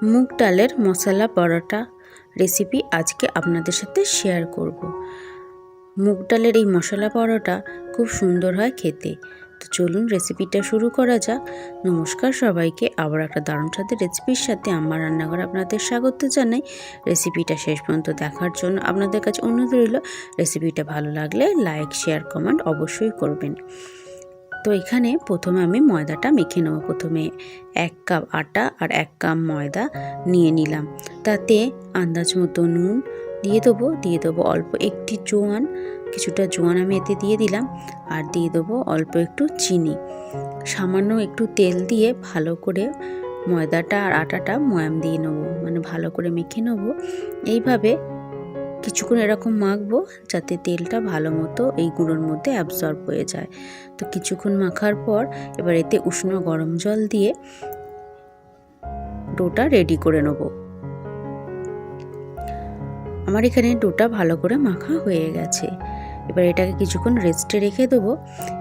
মুগ ডালের মশলা পরোটা রেসিপি আজকে আপনাদের সাথে শেয়ার করব। মুগ ডালের এই মশলা পরোটা খুব সুন্দর হয় খেতে। তো চলুন রেসিপিটা শুরু করা যাক। নমস্কার সবাইকে, আবার একটা দারুণ স্বাদের রেসিপির সাথে আমার রান্নাঘরে আপনাদের স্বাগত জানাই। রেসিপিটা শেষ পর্যন্ত দেখার জন্য আপনাদের কাছে অনুরোধ রইল, রেসিপিটা ভালো লাগলে লাইক শেয়ার কমেন্ট অবশ্যই করবেন। তো এখানে প্রথমে আমি ময়দাটা মেখে নেব। প্রথমে 1 কাপ আটা আর 1 কাপ ময়দা নিয়ে নিলাম। তাতে আন্দাজ মতো নুন দিয়ে দেবো অল্প একটি জোয়ান, কিছুটা জোয়ান আমি এতে দিয়ে দিলাম। আর দিয়ে দেবো অল্প একটু চিনি, সামান্য একটু তেল দিয়ে ভালো করে ময়দাটা আর আটাটা ময়াম দিয়ে নেবো, মানে ভালো করে মেখে নেবো। এইভাবে কিছুক্ষণ এরকম মাখবো যাতে তেলটা ভালো মতো এই গুঁড়োর মধ্যে অ্যাবজর্ব হয়ে যায়। তো কিছুক্ষণ মাখার পর এবার এতে উষ্ণ গরম জল দিয়ে ডোটা রেডি করে নেব। আমার এখানে ডোটা ভালো করে মাখা হয়ে গেছে। এবার এটাকে কিছুক্ষণ রেস্টে রেখে দেবো।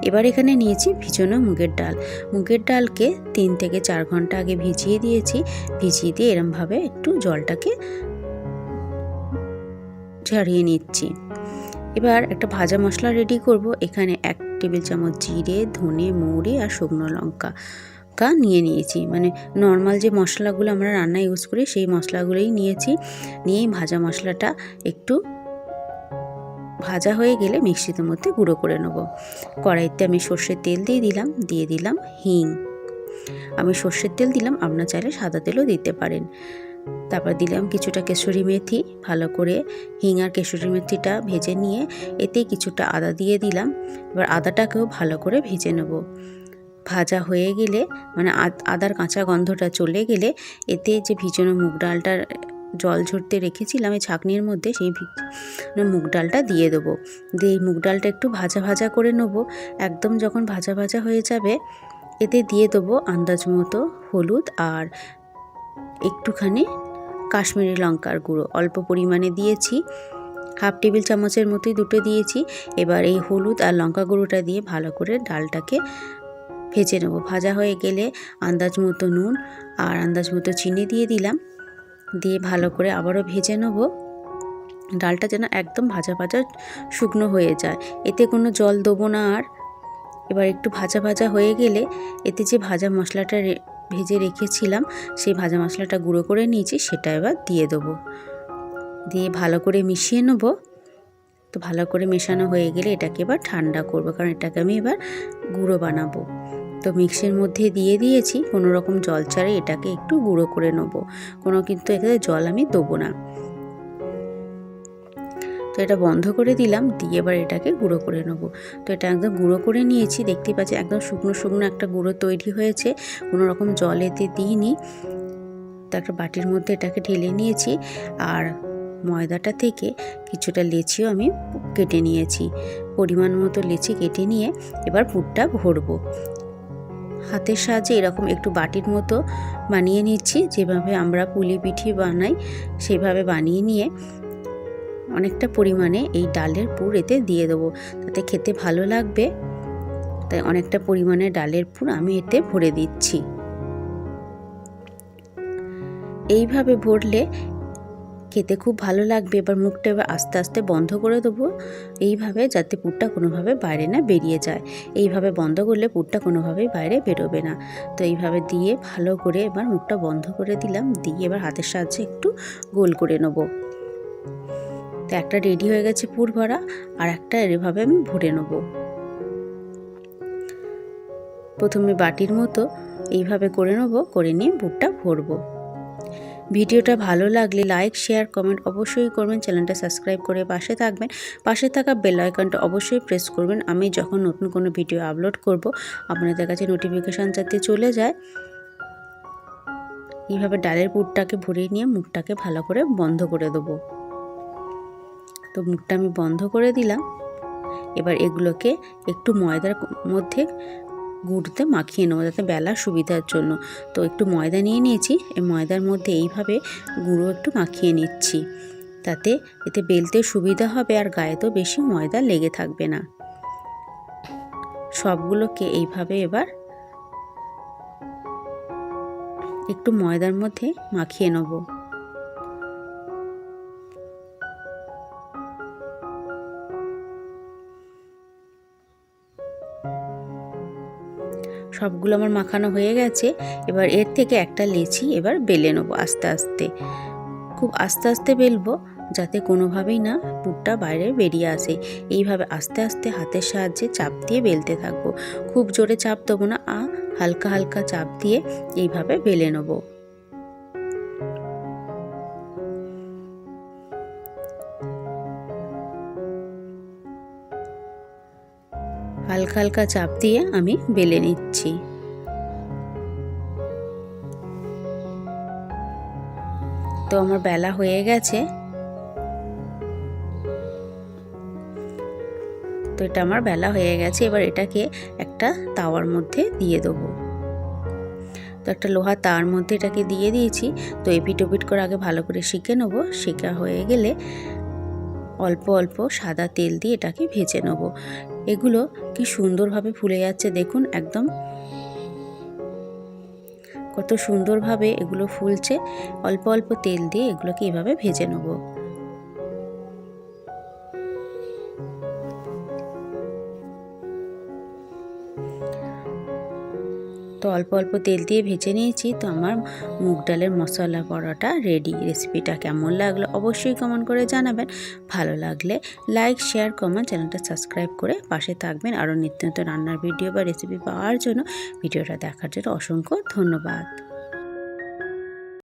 এবার এখানে নিয়েছি ভিজানো মুগের ডাল। মুগের ডালকে 3 থেকে 4 ঘন্টা আগে ভিজিয়ে দিয়েছি। ভিজিয়ে দিয়ে এরমভাবে একটু জলটাকে ঝরিয়ে নিচ্ছি। এবার একটা ভাজা মশলা রেডি করব। এখানে 1 টেবিল চামচ জিরে, ধনে, মৌরি আর শুকনো লঙ্কা নিয়ে নিয়েছি। মানে নর্মাল যে মশলাগুলো আমরা রান্নায় ইউজ করি সেই মশলাগুলোই নিয়েছি। নিয়েই ভাজা মশলাটা একটু ভাজা হয়ে গেলে মিক্সির মধ্যে গুঁড়ো করে নেব। কড়াইতে আমি সর্ষের তেল দিয়ে দিলাম হিং। আমি সর্ষের তেল দিলাম, আপনারা চাইলে সাদা তেলও দিতে পারেন। তারপর দিলাম কিছুটা কেশরি মেথি। ভালো করে হিং আর কেশরি মেথিটা ভেজে নিয়ে এতে কিছুটা আদা দিয়ে দিলাম। এবার আদাটাকেও ভালো করে ভেজে নেব। ভাজা হয়ে গেলে, মানে আদার কাঁচা গন্ধটা চলে গেলে এতে যে ভিজানো মুগ ডালটার জল ঝরতে রেখেছিলাম এই ছাঁকনির মধ্যে, সেই মুগ ডালটা দিয়ে দেবো। দিয়ে মুগ ডালটা একটু ভাজা ভাজা করে নেব। একদম যখন ভাজা ভাজা হয়ে যাবে এতে দিয়ে দেবো আন্দাজ মতো হলুদ আর একটুখানি কাশ্মীরি লঙ্কার গুঁড়ো অল্প পরিমাণে দিয়েছি। 1/2 টেবিল চামচের মতোই দুটো দিয়েছি। এবার এই হলুদ আর লঙ্কা গুঁড়োটা দিয়ে ভালো করে ডালটাকে ভেজে নেব। ভাজা হয়ে গেলে আন্দাজ মতো নুন আর আন্দাজ মতো চিনি দিয়ে দিলাম। দিয়ে ভালো করে আবারও ভেজে নেব। ডালটা যেন একদম ভাজা ভাজা শুকনো হয়ে যায়, এতে কোনো জল দেবো না আর। এবার একটু ভাজা ভাজা হয়ে গেলে এতে যে ভাজা মশলাটা ভেজে রেখেছিলাম সেই ভাজা মশলাটা গুঁড়ো করে নিয়েছি, সেটা এবার দিয়ে দেবো। দিয়ে ভালো করে মিশিয়ে নেব। তো ভালো করে মেশানো হয়ে গেলে এটাকে এবার ঠান্ডা করব, কারণ এটাকে আমি এবার গুঁড়ো বানাবো। তো মিক্সির মধ্যে দিয়ে দিয়েছি, কোনো রকম জল ছাড়াই এটাকে একটু গুঁড়ো করে নেব। কোনো কিন্তু এখানে জল আমি দেবো না। তো এটা বন্ধ করে দিলাম, দিয়ে এবার এটাকে গুঁড়ো করে নেব। তো এটা একদম গুঁড়ো করে নিয়েছি, দেখতেই পাচ্ছি একদম শুকনো শুকনো একটা গুঁড়ো তৈরি হয়েছে, কোনো রকম জল এতে দিইনি। তো একটা বাটির মধ্যে এটাকে ঢেলে নিয়েছি। আর ময়দাটা থেকে কিছুটা লেচিও আমি কেটে নিয়েছি। পরিমাণ মতো লেচি কেটে নিয়ে এবার পুরটা ভরবো। হাতের সাহায্যে এরকম একটু বাটির মতো বানিয়ে নিচ্ছি, যেভাবে আমরা পুলি পিঠে বানাই সেভাবে বানিয়ে নিয়ে অনেকটা পরিমাণে এই ডালের পুর এতে দিয়ে দেবো, তাতে খেতে ভালো লাগবে। তাই অনেকটা পরিমাণে ডালের পুর আমি এতে ভরে দিচ্ছি। এইভাবে ভরলে খেতে খুব ভালো লাগবে। এবার মুখটা এবার আস্তে আস্তে বন্ধ করে দেবো, এইভাবে যাতে পুরটা কোনোভাবে বাইরে না বেরিয়ে যায়। এইভাবে বন্ধ করলে পুরটা কোনোভাবেই বাইরে বেরোবে না। তো এইভাবে দিয়ে ভালো করে এবার মুখটা বন্ধ করে দিলাম। দিয়ে এবার হাতের সাহায্যে একটু গোল করে নেব। তো একটা রেডি হয়ে গেছে পুর ভরা, আর একটা এভাবে আমি ভরে নেব। প্রথমে বাটির মতো এইভাবে করে নেব, করে নিয়ে পুরটা ভরবো। ভিডিওটা ভালো লাগলে লাইক শেয়ার কমেন্ট অবশ্যই করবেন। চ্যানেলটা সাবস্ক্রাইব করে পাশে থাকবেন। পাশে থাকা বেল আইকনটা অবশ্যই প্রেস করবেন। আমি যখন নতুন কোনো ভিডিও আপলোড করব আপনাদের কাছে নোটিফিকেশান যাতে চলে যায়। এইভাবে ডালের পুরটাকে ভরিয়ে নিয়ে মুখটাকে ভালো করে বন্ধ করে দেবো। তো মুখটা আমি বন্ধ করে দিলাম। এবার এগুলোকে একটু ময়দার মধ্যে গুঁড়োতে মাখিয়ে নেবো, যাতে বেলার সুবিধার জন্য। তো একটু ময়দা নিয়ে নিয়েছি, এই ময়দার মধ্যে এইভাবে গুঁড়ো একটু মাখিয়ে নিচ্ছি, তাতে এতে বেলতে সুবিধা হবে আর গায়েতেও বেশি ময়দা লেগে থাকবে না। সবগুলোকে এইভাবে এবার একটু ময়দার মধ্যে মাখিয়ে নেব। সবগুলো আমার মাখানো হয়ে গেছে। এবার এর থেকে একটা লেচি এবার বেলে নেব আস্তে আস্তে, খুব আস্তে আস্তে বেলবো যাতে কোনোভাবেই না পুরটা বাইরে বেরিয়ে আসে। এইভাবে আস্তে আস্তে হাতের সাহায্যে চাপ দিয়ে বেলতে থাকবো, খুব জোরে চাপ দেবো না, হালকা হালকা চাপ দিয়ে এইভাবে বেলে নেব। হালকা হালকা চাপ দিয়ে আমি বেলে নিচ্ছি। তো আমার বেলা হয়ে গেছে। তো এটা আমার বেলা হয়ে গেছে। এবার এটাকে একটা তাওয়ার মধ্যে দিয়ে দেবো। তো একটা লোহার তাওয়ার মধ্যে এটাকে দিয়ে দিয়েছি। তো এপিট ওপিট করে আগে ভালো করে সেঁকে নেবো। সেঁকা হয়ে গেলে অল্প অল্প সাদা তেল দিয়ে এটাকে ভেজে নেব। এগুলো কি সুন্দরভাবে ফুলে যাচ্ছে দেখুন, একদম কত সুন্দরভাবে এগুলো ফুলছে। অল্প অল্প তেল দিয়ে এগুলোকে এভাবে ভেজে নেব। তো অল্প অল্প তেল দিয়ে ভেজে নিয়েছি। তো আমার মুগ ডালের মশলা পরোটা রেডি। রেসিপিটা কেমন লাগলো অবশ্যই কমেন্ট করে জানাবেন। ভালো লাগলে লাইক, শেয়ার, কমেন্ট, চ্যানেলটা সাবস্ক্রাইব করে পাশে থাকবেন। আরও নিত্য নতুন রান্নার ভিডিও বা রেসিপি পাওয়ার জন্য ভিডিওটা দেখার জন্য অসংখ্য ধন্যবাদ।